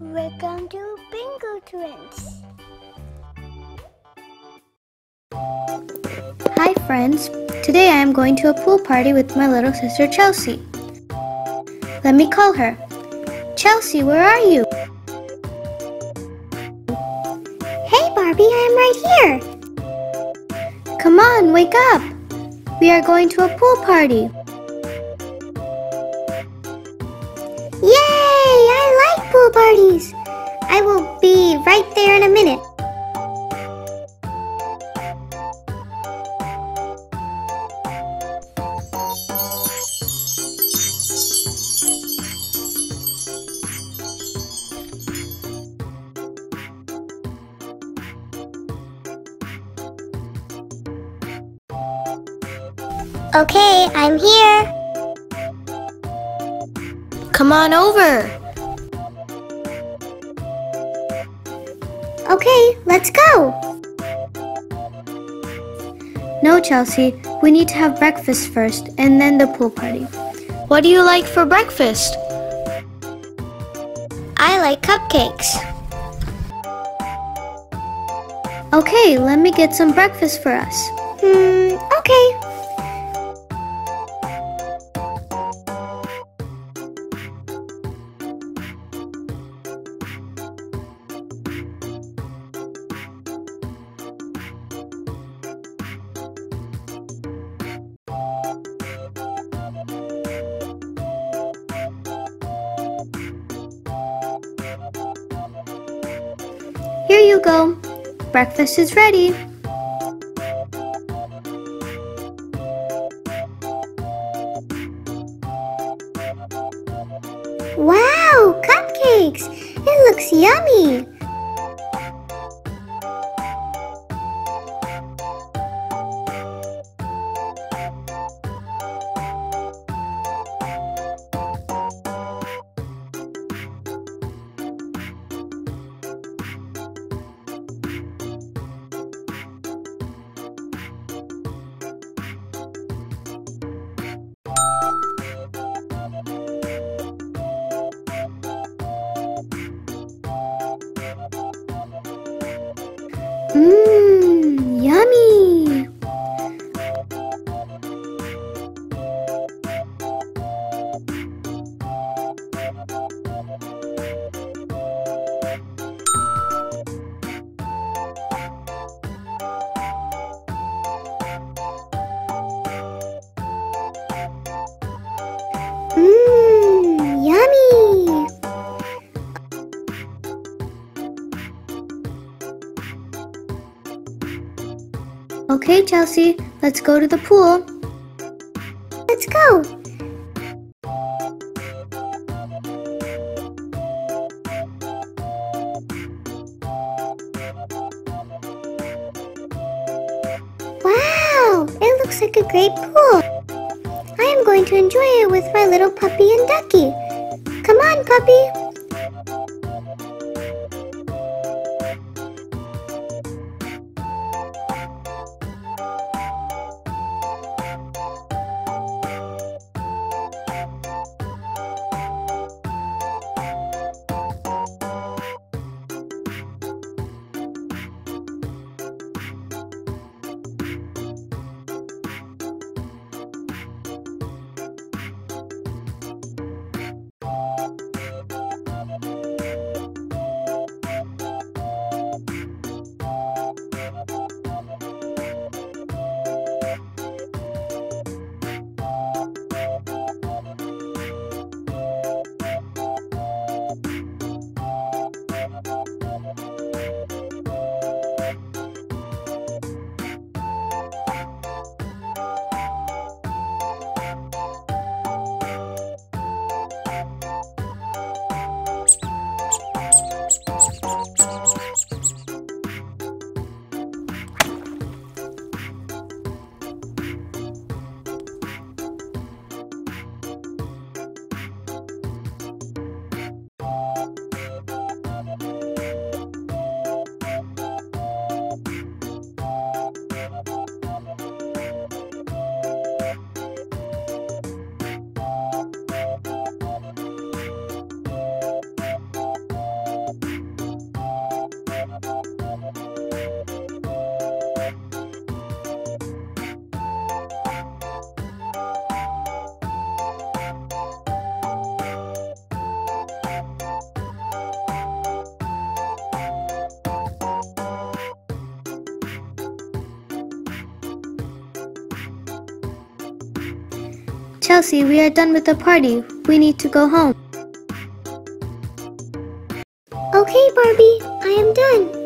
Welcome to Bingo Twins. Hi friends, today I am going to a pool party with my little sister Chelsea. Let me call her. Chelsea, where are you? Hey Barbie, I am right here. Come on, wake up! We are going to a pool party. Yay! I like pool parties. I will be right there in a minute. Okay, I'm here. Come on over. Okay, let's go. No, Chelsea, we need to have breakfast first and then the pool party. What do you like for breakfast? I like cupcakes. Okay, let me get some breakfast for us. Okay. Here you go. Breakfast is ready. Wow, cupcakes! It looks yummy. Yummy! Yummy! Okay, Chelsea, let's go to the pool. Let's go. Wow, it looks like a great pool. I am going to enjoy it with my little puppy and ducky. Come on, puppy. Chelsea, we are done with the party. We need to go home. Okay, Barbie, I am done.